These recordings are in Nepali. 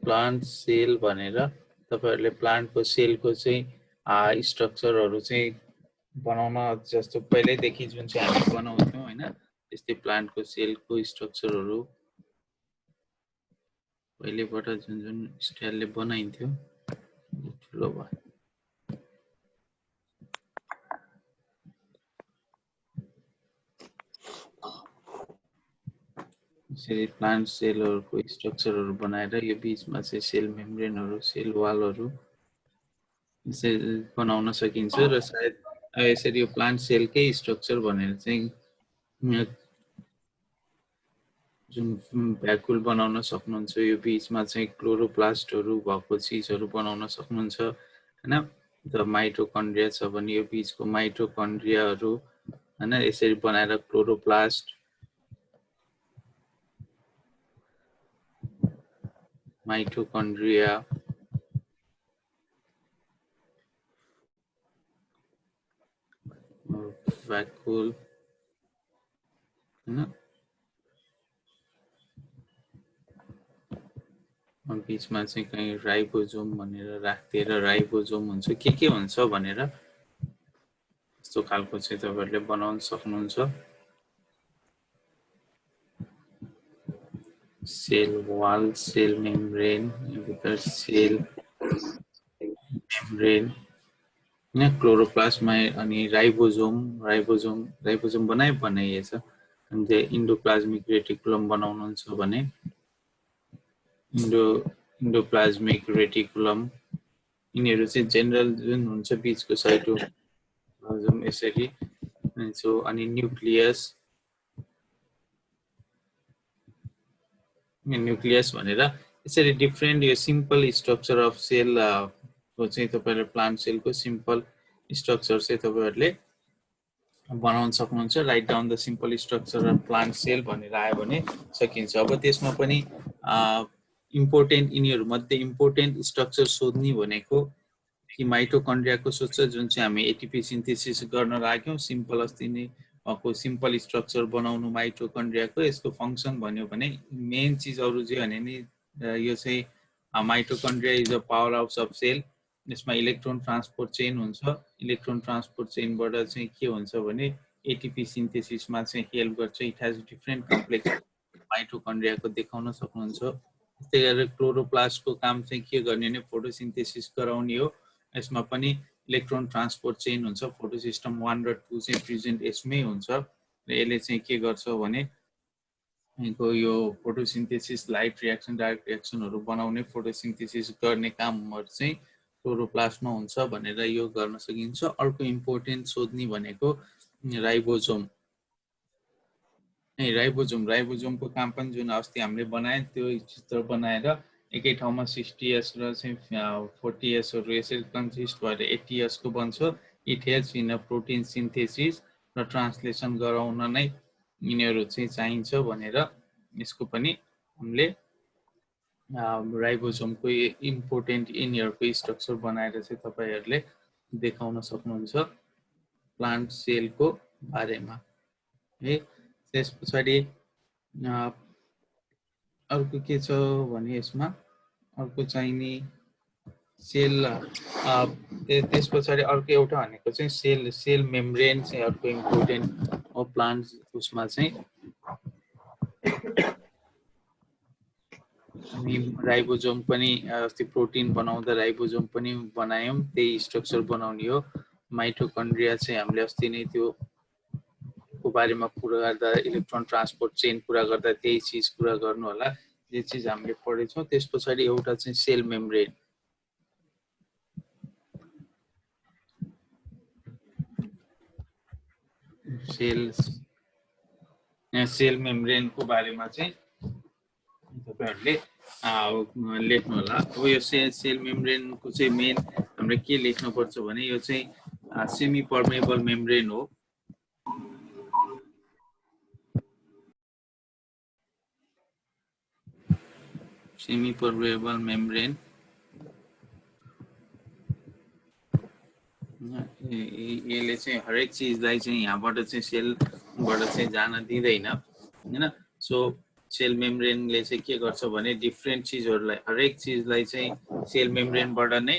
प्लान्ट सेल भनेर तपाईहरुले प्लान्टको सेलको चाहिँ स्ट्रक्चरहरु चाहिँ बनाउन जस्तो पहिल्यैदेखि जुन चाहिँ हामी बनाउँथ्यौं हैन त्यस्तै प्लान्टको सेलको स्ट्रक्चरहरु पहिलेबाट जुन स्टाइलले बनाइन्थ्यो ठुलो भयो यसरी प्लान्ट सेलहरुको स्ट्रक्चरहरु बनाएर यो बीचमा चाहिँ सेल मेम्ब्रेनहरु सेल वालहरु यसरी बनाउन सकिन्छ र सायद यसरी यो प्लान्ट सेलकै स्ट्रक्चर भनेर चाहिँ जुन भ्याकुल बनाउन सक्नुहुन्छ यो बीचमा चाहिँ क्लोरोप्लास्टहरु भएको चीजहरु बनाउन सक्नुहुन्छ हैन त माइटोकन्ड्रिया छ भने यो बीचको माइटोकन्ड्रियाहरु हैन यसरी बनाएर क्लोरोप्लास्ट माइटोकन्ड्रिया भ्याकुल हैन बीचमा चाहिँ कहीं राइबोसोम भनेर राख्दिएर राइबोसोम हुन्छ के हुन्छ भनेर यस्तो खालको चाहिँ तपाईहरुले बनाउन सक्नुहुन्छ सेल वाल सेल मेम्ब्रेन भित्र सेल मेम्ब्रेन न क्लोरोप्लास्टमा अनि राइबोसोम बनाइएछ अनि इन्डोप्लाज्मिक रेटिकुलम बनाउनुहुन्छ भने इन्डोप्लाज्मिक रेटिकुलम यिनीहरु चाहिँ जेनरल जुन हुन्छ बीचको साइटोप्लाज्म यसरी सो अनि न्यूक्लियस भनेर यसरी डिफरेन्ट यो सिम्पल स्ट्रक्चर अफ सेल को चाहिँ तपाईहरुले प्लान्ट सेलको सिम्पल स्ट्रक्चर चाहिँ तपाईहरुले बनाउन सक्नुहुन्छ write down the simple structure of plant cell भनेर आयो भने सकिन्छ अब त्यसमा पनि इम्पोर्टेन्ट यिनीहरु मध्ये इम्पोर्टेन्ट स्ट्रक्चर सोध्ने भनेको कि माइटोकन्ड्रियाको सोध्छ जुन चाहिँ हामी एटीपी सिन्थेसिस गर्न लाग्यौं सिम्पल अस्ति नै को सिम्पल स्ट्रक्चर बनाउनु माइटोकन्ड्रियाको यसको फंक्सन भन्यो भने मेन चीज अरु जे भने नि यो चाहिँ mitochondria is a power house of cell यसमा इलेक्ट्रोन ट्रान्सपोर्ट चेन हुन्छ इलेक्ट्रोन ट्रान्सपोर्ट चेनबाट चाहिँ के हुन्छ भने एटीपी सिन्थेसिसमा चाहिँ हेल्प गर्छ इट हैज डिफरेन्ट कम्प्लेक्स माइटोकन्ड्रियाको देखाउन सक्नुहुन्छ त्यस्तै गरेर क्लोरोप्लास्टको काम चाहिँ के गर्ने भने फोटोसिन्थेसिस गराउने हो यसमा पनि इलेक्ट्रोन ट्रान्सपोर्ट चेन हुन्छ फोटो सिस्टम 1 र 2 चाहिँ प्रेजेन्ट यसमै हुन्छ र यसले चाहिँ के गर्छ भने यो फोटोसिन्थेसिस लाइट रिएक्सन डाइरेक्ट रिएक्सनहरु बनाउने फोटोसिन्थेसिस गर्ने कामहरु चाहिँ क्लोरोप्लास्टमा हुन्छ भनेर यो गर्न सकिन्छ अर्को इम्पोर्टेन्ट सोध्ने भनेको राइबोसोम राइबोसोमको काम पनि जुन अस्ति हामीले बनाए त्यो चित्र बनाएर एकै ठाउँमा 60s र चाहिँ 40s हरु यसरी कन्सिस्ट भएर 80s को बन्छ it helps in a protein synthesis र ट्रान्सलेसन गराउन नै यिनीहरु चाहिँ चाहिन्छ भनेर यसको पनि हामीले राइबोसोमको इम्पोर्टेन्ट यिनीहरुको स्ट्रक्चर बनाएर चाहिँ तपाईहरुले देखाउन सक्नुहुन्छ प्लान्ट सेलको बारेमा है त्यसपछि अर्को के छ भने यसमा अर्को चाहिने सेल त्यसपछि अर्को एउटा भनेको चाहिँ सेल मेम्ब्रेन चाहिँ अर्को इम्पोर्टेन्ट हो प्लान्ट उसमा चाहिँ अनि राइबोसोम पनि अस्ति प्रोटिन बनाउँदा राइबोसोम पनि बनायौं त्यही स्ट्रक्चर बनाउने हो माइटोकन्ड्रिया चाहिँ हामीले अस्ति नै त्यो को बारेमा कुरा गर्दा इलेक्ट्रोन ट्रान्सपोर्ट चेन कुरा गर्दा त्यही चीज कुरा गर्नु होला जे चीज हामीले पढेछौं त्यसपछि एउटा चाहिँ सेल मेम्ब्रेन सेल मेम्ब्रेन को बारेमा चाहिँ तपाईहरुले लेख्नु होला अब यो सेल मेम्ब्रेन को चाहिँ मेन हामीले के लेख्नु पर्छ भने यो चाहिँ सेमी पर्मेबल मेम्ब्रेन हो सेमी पर्मेबल मेम्ब्रेन यसले चाहिँ हरेक चीजलाई चाहिँ यहाँबाट चाहिँ सेलबाट चाहिँ जान दिँदैन हैन सो सेल मेम्ब्रेनले चाहिँ के गर्छ भने डिफ्रेन्ट चिजहरूलाई हरेक चिजलाई चाहिँ सेल मेम्ब्रेनबाट नै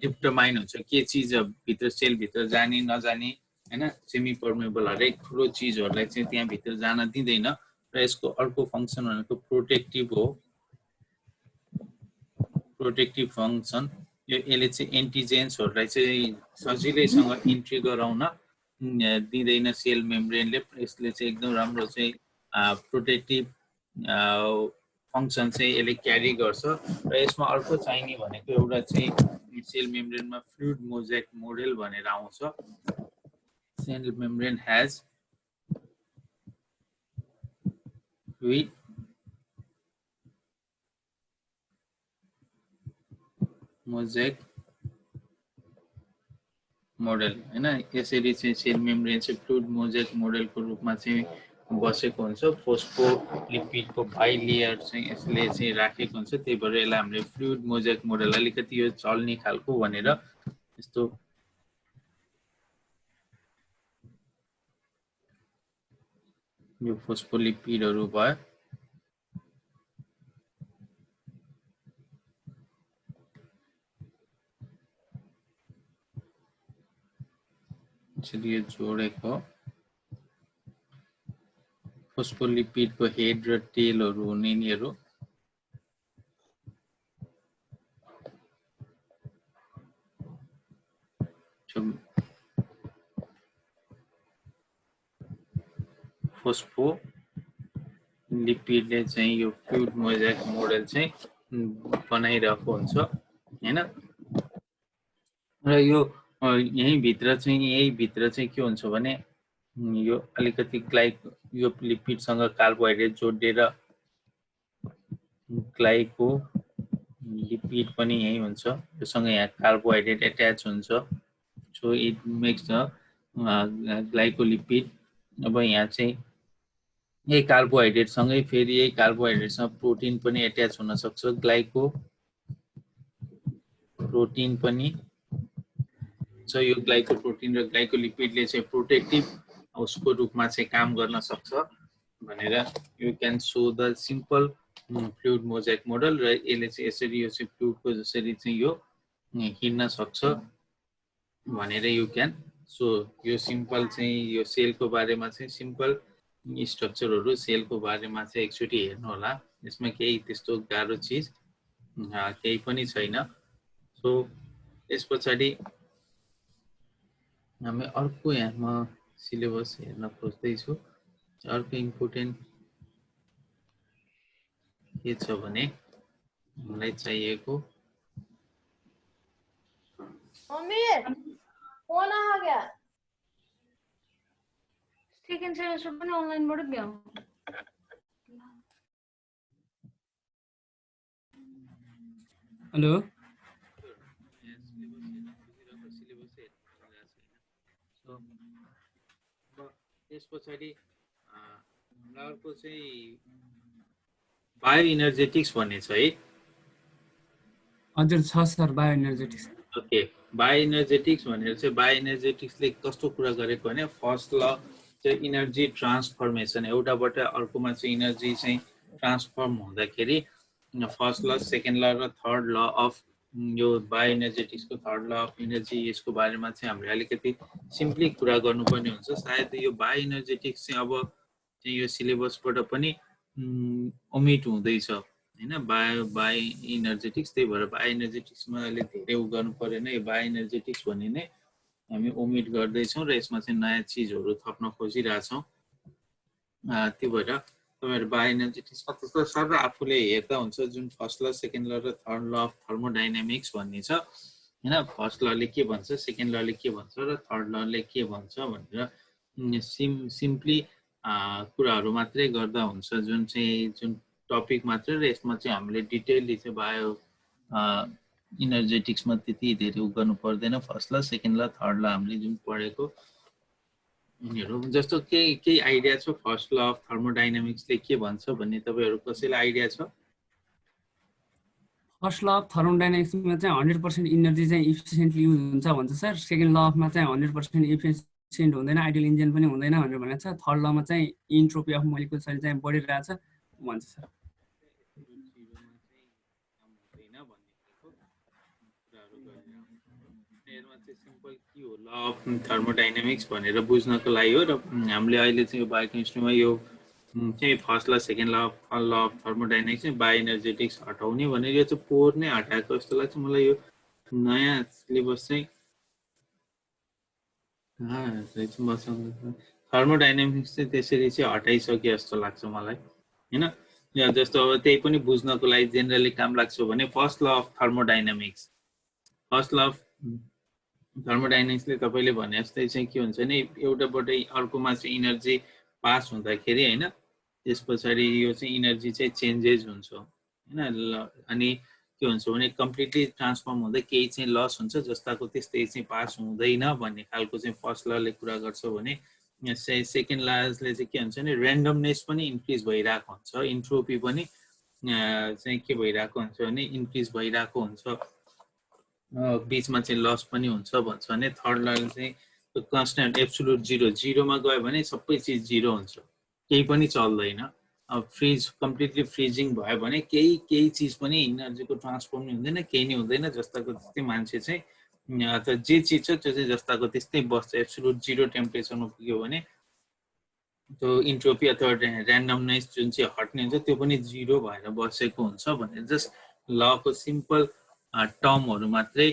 डिटरमाइन हुन्छ के चिज भित्र सेल भित्र जाने नजाने हैन सेमी पर्मेबल हरेक ठुलो चिजहरूलाई चाहिँ त्यहाँ भित्र जान दिँदैन र यसको अर्को फंक्सन भनेको प्रोटेक्टिभ हो प्रोटेक्टिभ फंक्सन यो यसले चाहिँ एन्टिजेन्सहरूलाई चाहिँ सजिलैसँग इन्ट्री गराउन दिँदैन सेल मेम्ब्रेनले यसले चाहिँ एकदम राम्रो चाहिँ प्रोटेक्टिभ फंक्सन चाहिँ यसले क्यारी गर्छ र यसमा अर्को चाहिने भनेको एउटा चाहिँ सेल मेम्ब्रेनमा फ्लुइड मोजाइक मोडेल भनेर आउँछ cell membrane has fluid mosaic model हैन यसरी चाहिँ सेल मेम्ब्रेन चाहिँ फ्लुइड मोजाइक मोडेलको रूपमा चाहिँ बसेको हुन्छ फोस्फोलिपिडको बाइलेयर चाहिँ यसले चाहिँ राखेको हुन्छ त्यही भएर यसलाई हामीले फ्लुइड मोजाइक मोडेल अलिकति यो चल्ने खालको भनेर यस्तो यो फोस्फोलिपिडहरु भयो यसरी यो जोडेको फोस्फोलिपिडको हेड र टेलहरु हुने यिनीहरु फोस्फोलिपिडले चाहिँ यो फ्लुइड मोजाइक मोडेल चाहिँ बनाइरहेको हुन्छ हैन र यो यही भित्र चाहिँ के हुन्छ भने यो अलिकति यो लिपिडसँग कार्बोहाइड्रेट जोडेर ग्लाइको लिपिड पनि यही हुन्छ योसँग यहाँ कार्बोहाइड्रेट अट्याच हुन्छ so it makes the glycolipid अब यहाँ चाहिँ यही कार्बोहाइड्रेट सँगै फेरि यही कार्बोहाइड्रेटसँग प्रोटिन पनि अट्याच हुन सक्छ ग्लाइको प्रोटिन पनि छ यो ग्लाइकोप्रोटिन र ग्लाइकोलिपिडले चाहिँ प्रोटेक्टिभ उसको रूपमा चाहिँ काम गर्न सक्छ भनेर you can so the simple fluid Mosaic model र यसले चाहिँ यसरी यो चाहिँ फ्लुइडको जसरी चाहिँ यो हिड्न सक्छ भनेर यु क्यान सो यो सिम्पल चाहिँ यो सेलको बारेमा चाहिँ सिम्पल स्ट्रक्चरहरु सेलको बारेमा चाहिँ एकचोटी हेर्नु होला यसमा केही त्यस्तो गाह्रो चीज केही पनि छैन सो यसपछि हामी अर्को यहाँ सिलेबस हेर्न खोज्दै छु अर्को इम्पोर्टेन्ट के छ भने मलाई चाहिएको अमीर फोन आ गया सेकेन्ड सेमेस्टर पनि अनलाइनबाट भ्याउ हेलो त्यसपछि अर्को चाहिँ बायो इनर्जेटिक्स भन्ने छ है हजुर छ सर बायो इनर्जेटिक्स ओके बायो इनर्जेटिक्स भनेर चाहिँ बायो इनर्जेटिक्सले कस्तो कुरा गरेको भने फर्स्ट ल चाहिँ इनर्जी ट्रान्सफर्मेसन एउटाबाट अर्कोमा चाहिँ इनर्जी चाहिँ ट्रान्सफर्म हुँदाखेरि फर्स्ट ल सेकेन्ड ल र थर्ड ल अफ यो बायो इनर्जेटिक्सको थर्ड ल अफ इनर्जी यसको बारेमा चाहिँ हामीले अलिकति सिम्पली कुरा गर्नुपर्ने हुन्छ सायद यो बायो इनर्जेटिक्स चाहिँ अब चाहिँ यो सिलेबसबाट पनि ओमिट हुँदैछ हैन बायो इनर्जेटिक्स त्यही भएर बायो इनर्जेटिक्समा अहिले धेरै गर्नु परेन यो बायो इनर्जेटिक्स भन्ने नै हामी ओमिट गर्दैछौँ र यसमा चाहिँ नयाँ चिजहरू थप्न खोजिरहेछौँ त्यो भएर तपाईहरु बायो इनर्जेटिक्समा त्यस्तो सर आफूले हेर्दा हुन्छ जुन फर्स्ट ल सेकेन्ड ल र थर्ड ल अफ थर्मोडायनामिक्स भन्ने छ हैन फर्स्ट लले के भन्छ सेकेन्ड लले के भन्छ र थर्ड लले के भन्छ भनेर सिम्पली कुराहरू मात्रै गर्दा हुन्छ जुन टपिक मात्रै र यसमा चाहिँ हामीले डिटेलली चाहिँ बायो इनर्जेटिक्समा त्यति धेरै गर्नु पर्दैन फर्स्ट ल सेकेन्ड ल थर्ड ल हामीले जुन पढेको यिनीहरू जस्तो केही आइडिया छ फर्स्ट ल अफ थर्मोडायनामिक्सले के भन्छ भन्ने तपाईहरु कसैलाई आइडिया छ फर्स्ट ल अफ थर्मोडायनामिक्समा चाहिँ 100% इनर्जी चाहिँ इफिसिएन्टली युज हुन्छ भन्छ सर सेकेन्ड ल अफमा चाहिँ 100% एफिसिएन्ट हुँदैन, आइडियल इन्जिन पनि हुँदैन भनेर भनेको छ। थर्ड लमा चाहिँ इन्ट्रोपी अफ मोलिकुल्स चाहिँ बढिरहेछ भन्छ सर। सिम्पल के हो ल अफ थर्मोडाइनामिक्स भनेर बुझ्नको लागि हो र हामीले अहिले चाहिँ यो बायोकेमिस्ट्रीमा यो चाहिँ फर्स्ट ल सेकेन्ड ल अफ थर्मोडाइनामिक्स चाहिँ बायो एनर्जेटिक्स हटाउने भनेर यो चाहिँ पोहोर नै हटाएको जस्तो लाग्छ मलाई। यो नयाँ सिलेबस चाहिँ थर्मोडाइनामिक्स चाहिँ त्यसरी चाहिँ हटाइसके जस्तो लाग्छ मलाई हैन। जस्तो अब त्यही पनि बुझ्नको लागि जेनरली काम लाग्छ भने first law of thermodynamics, first law of थर्मोडाइनामिक्सले तपाईले भने जस्तै चाहिँ के हुन्छ नि एउटाबाट अर्कोमा चाहिँ इनर्जी पास हुँदाखेरि हैन त्यसपछि यो चाहिँ इनर्जी चाहिँ चेन्जेस हुन्छ हैन। अनि के हुन्छ भने कम्प्लिटली ट्रान्सफर्म हुँदै केही चाहिँ लस हुन्छ जस्ताको त्यस्तै चाहिँ पास हुँदैन भन्ने खालको चाहिँ फर्स्ट लले कुरा गर्छ भने सेकेन्ड लले चाहिँ के हुन्छ नि र्यान्डमनेस पनि इन्क्रिज भइरहेको हुन्छ, इन्ट्रोपी पनि चाहिँ के भइरहेको हुन्छ भने इन्क्रिज भइरहेको हुन्छ, बीचमा चाहिँ लस पनि हुन्छ भन्छ भने थर्ड लले चाहिँ कन्स्ट्यान्ट एब्सोल्युट जिरो, जिरोमा गयो भने सबै चिज जिरो हुन्छ, केही पनि चल्दैन। अब फ्रिज कम्प्लिटली फ्रिजिङ भयो भने केही चिज पनि इनर्जीको ट्रान्सफर्म नै हुँदैन, केही नै हुँदैन, जस्ताको त्यस्तै मान्छे चाहिँ अथवा जे चिज छ त्यो चाहिँ जस्ताको त्यस्तै बस्छ। एब्सोल्युट जिरो टेम्परेचरमा पुग्यो भने त्यो इन्ट्रोपी अथवा र्यान्डमनेस जुन चाहिँ हट्ने हुन्छ त्यो पनि जिरो भएर बसेको हुन्छ भनेर जस्ट लको सिम्पल टर्महरू मात्रै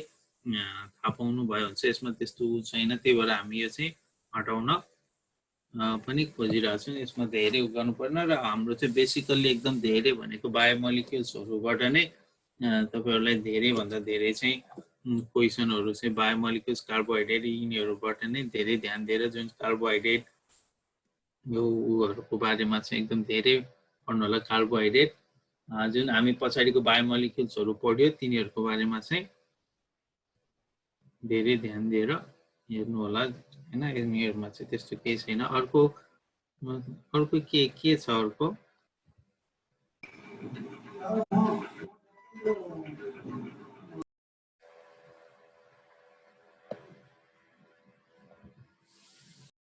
थाहा पाउनु भयो हुन्छ। यसमा त्यस्तो छैन, त्यही भएर हामी यो चाहिँ हटाउन पनि खोजिरहेको छौँ। यसमा धेरै गर्नु पर्दैन र हाम्रो चाहिँ बेसिकल्ली एकदम धेरै भनेको बायोमोलिक्युल्सहरूबाट नै तपाईहरुलाई धेरै भन्दा धेरै चाहिँ क्वेशनहरू चाहिँ बायोमोलिक्युल्स कार्बोहाइड्रेट यिनीहरूबाट नै धेरै ध्यान दिएर जुन कार्बोहाइड्रेट योहरूको बारेमा चाहिँ एकदम धेरै पढ्नु होला। कार्बोहाइड्रेट जुन हामी पछाडिको बायोमोलिक्युल्सहरू पढ्यो तिनीहरूको बारेमा चाहिँ धेरै ध्यान दिएर हेर्नु होला हैन। यिनीहरुमा चाहिँ त्यस्तो केही छैन। अर्को के छ अर्को